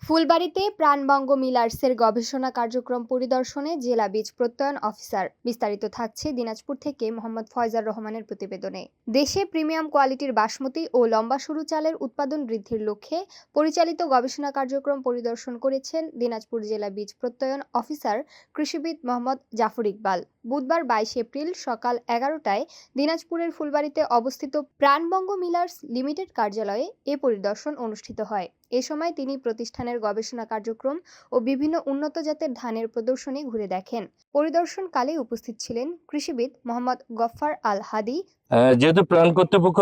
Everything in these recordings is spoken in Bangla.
ফুলবাড়ীতে প্রাণবঙ্গ মিলার্সের গবেষণা কার্যক্রম পরিদর্শনে জেলা বীজ প্রত্যয়ন অফিসার। বিস্তারিত থাকছে দিনাজপুর থেকে মোহাম্মদ ফয়জার রহমানের প্রতিবেদনে। দেশে প্রিমিয়াম কোয়ালিটির বাসমতি ও লম্বা সরু চালের উৎপাদন বৃদ্ধির লক্ষ্যে পরিচালিত গবেষণা কার্যক্রম পরিদর্শন করেছেন দিনাজপুর জেলা বীজ প্রত্যয়ন অফিসার কৃষিবিদ মোহাম্মদ জাফর ইকবাল। বুধবার 22 এপ্রিল সকাল 11টায় দিনাজপুরের ফুলবাড়ীতে অবস্থিত প্রাণবঙ্গ মিলার্স লিমিটেড কার্যালয়ে এ পরিদর্শন অনুষ্ঠিত হয়। এ সময় তিনি প্রতিষ্ঠানের গবেষণা কার্যক্রম ও বিভিন্ন উন্নত জাতের ধানের প্রদর্শনী ঘুরে দেখেন। পরিদর্শনকালে উপস্থিত ছিলেন কৃষিবিদ মোহাম্মদ গফফার আল হাদি। যেহেতু প্রাণ কর্তৃপক্ষ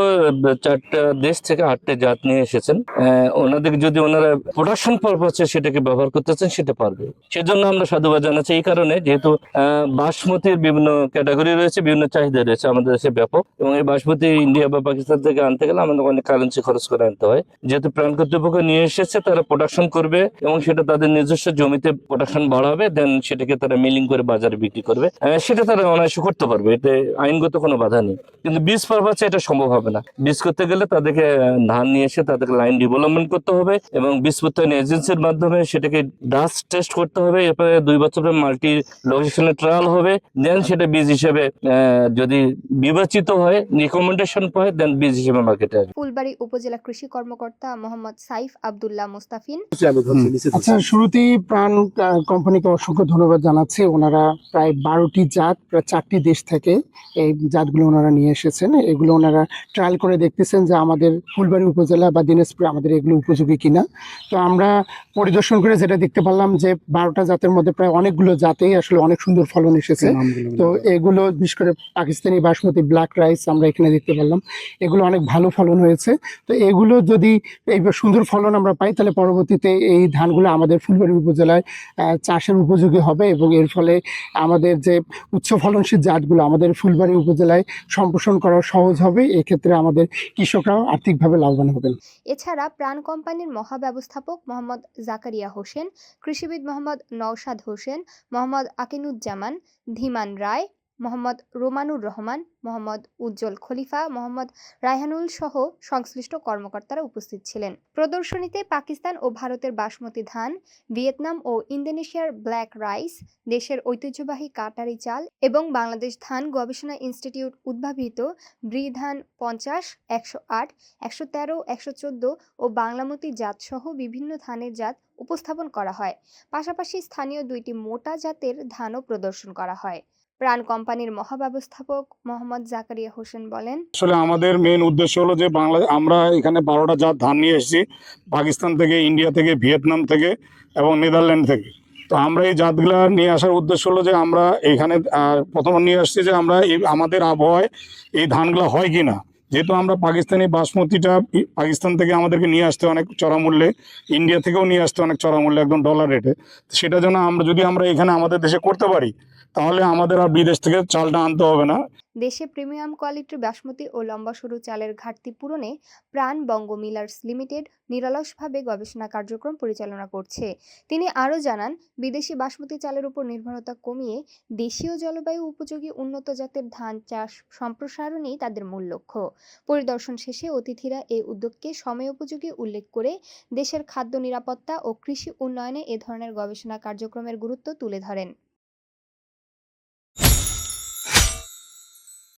4টা দেশ থেকে 8টে জাত নিয়ে এসেছেন, ওনাদের যদি ওনারা প্রোডাকশন পারপাসে সেটাকে ব্যবহার করতেছেন সেটা পারবে, সেজন্য আমরা সাধুবাদ জানাচ্ছি। এই কারণে যেহেতু বাসমতির বিভিন্ন ক্যাটাগরি রয়েছে, বিভিন্ন চাহিদা রয়েছে আমাদের দেশে ব্যাপক, এবং এই বাসমতি ইন্ডিয়া বা পাকিস্তান থেকে আনতে গেলে আমাদের অনেক কারেন্সি খরচ করে আনতে হয়। যেহেতু প্রাণ কর্তৃপক্ষ নিয়ে এসেছে, তারা প্রোডাকশন করবে এবং সেটা তাদের নিজস্ব জমিতে প্রোডাকশন বাড়াবে, দেন সেটাকে তারা মিলিং করে বাজারে বিক্রি করবে। সেটা তারা অনায়াসে করতে পারবে, এতে আইনগত কোনো বাধা নেই। কিন্তু বীজ পারপাসে এটা সম্ভব হবে না। বীজ করতে গেলে তাদেরকে ধান নিয়ে এসে তাদেরকে লাইন ডেভেলপমেন্ট করতে হবে এবং বীজ প্রত্যয়ন এজেন্সির মাধ্যমে সেটাকে ডাস্ট টেস্ট করতে হবে। এরপরে 2 বছরের মাল্টি লোকেশনে ট্রায়াল হবে, দেন সেটা বীজ হিসেবে যদি বিবেচিত হয়, রিকমেন্ডেশন পায়, দেন বীজ হিসেবে মার্কেটে আসবে। ফুলবাড়ী উপজেলা কৃষি কর্মকর্তা মোহাম্মদ সাইফ আব্দুল্লাহ মুস্তাফিন। আচ্ছা, শুরুতেই প্রাণ কোম্পানিকে অসংখ্য ধন্যবাদ জানাচ্ছি। ওনারা প্রায় 12টি জাত, প্রায় 4টি দেশ থেকে এই জাতগুলো ওনারা নিয়ে এসেছেন। এগুলো ওনারা ট্রায়াল করে দেখতেছেন যে আমাদের ফুলবাড়ী উপজেলা বা দিনাজপুরে আমাদের এগুলো উপযোগী কিনা। তো আমরা পরিদর্শন করে যেটা দেখতে পারলাম যে 12টা জাতের মধ্যে প্রায় অনেকগুলো জাতেই আসলে অনেক সুন্দর ফলন এসেছে। তো এগুলো বিশেষ করে পাকিস্তানি বাসমতি ব্ল্যাক রাইস আমরা এখানে দেখতে পারলাম, এগুলো অনেক ভালো ফলন হয়েছে। তো এগুলো যদি এই সুন্দর ফলন আমরা পাই, তাহলে পরবর্তীতে এই ধানগুলো আমাদের ফুলবাড়ী উপজেলায় চাষের উপযোগী হবে এবং এর ফলে আমাদের যে উচ্চ ফলনশীল জাতগুলো আমাদের ফুলবাড়ী উপজেলায় সম্প্রসারণ করা সহজ হবে। এক্ষেত্রে আমাদের কৃষকরাও আর্থিকভাবে লাভবান হবেন। এছাড়া প্রাণ কোম্পানির মহাব্যবস্থাপক মোহাম্মদ জাকারিয়া হোসেন, কৃষিবিদ মোহাম্মদ নওশাদ হোসেন, মোহাম্মদ আকিনুজ্জামান, ধীমান রায়, মোহাম্মদ রোমানুর রহমান, মোহাম্মদ উজ্জ্বল খলিফা, মোহাম্মদ রায়হানুল সহ সংশ্লিষ্ট কর্মকর্তারা উপস্থিত ছিলেন। প্রদর্শনীতে পাকিস্তান ও ভারতের বাসমতি ধান, ভিয়েতনাম ও ইন্দোনেশিয়ার ব্ল্যাক রাইস, দেশের ঐতিহ্যবাহী কাটারি চাল এবং বাংলাদেশ ধান গবেষণা ইনস্টিটিউট উদ্ভাবিত ব্রি ধান 50, 108, 113, 114 ও বাংলামতি জাত সহ বিভিন্ন ধানের জাত উপস্থাপন করা হয়। পাশাপাশি স্থানীয় 2টি মোটা জাতের ধানও প্রদর্শন করা হয়। প্রাণ কোম্পানির মহাব্যবস্থাপক মোহাম্মদ জাকারিয়া হোসেন বলেন, আসলে আমাদের মেন উদ্দেশ্য হলো যে আমরা এখানে 12টা জাত ধান নিয়ে এসেছি পাকিস্তান থেকে, ইন্ডিয়া থেকে, ভিয়েতনাম থেকে এবং নেদারল্যান্ড থেকে। তো আমরা এই জাতগুলা নিয়ে আসার উদ্দেশ্য হলো যে আমরা এখানে প্রথমে নিয়ে আসছি যে আমরা আমাদের আবহাওয়ায় এই ধানগুলো হয় কি না। যেহেতু আমরা পাকিস্তানি বাসমতিটা পাকিস্তান থেকে আমাদেরকে নিয়ে আসতে অনেক চড়া মূল্যে, ইন্ডিয়া থেকেও নিয়ে আসতে অনেক চড়া মূল্যে, একদম ডলার রেটে। সেটা যেন আমরা এখানে আমাদের দেশে করতে পারি, তাহলে আমাদের আর বিদেশ থেকে চালটা আনতে হবে না। দেশে প্রিমিয়াম কোয়ালিটির বাসমতি ও লম্বা সরু চালের ঘাটতি পূরণে প্রাণবঙ্গ মিলার্স লিমিটেড নিরলসভাবে গবেষণা কার্যক্রম পরিচালনা করছে। তিনি আরও জানান, বিদেশি বাসমতি চালের উপর নির্ভরতা কমিয়ে দেশীয় জলবায়ু উপযোগী উন্নত জাতের ধান চাষ সম্প্রসারণই তাদের মূল লক্ষ্য। পরিদর্শন শেষে অতিথিরা এই উদ্যোগকে সময়োপযোগী উল্লেখ করে দেশের খাদ্য নিরাপত্তা ও কৃষি উন্নয়নে এ ধরনের গবেষণা কার্যক্রমের গুরুত্ব তুলে ধরেন।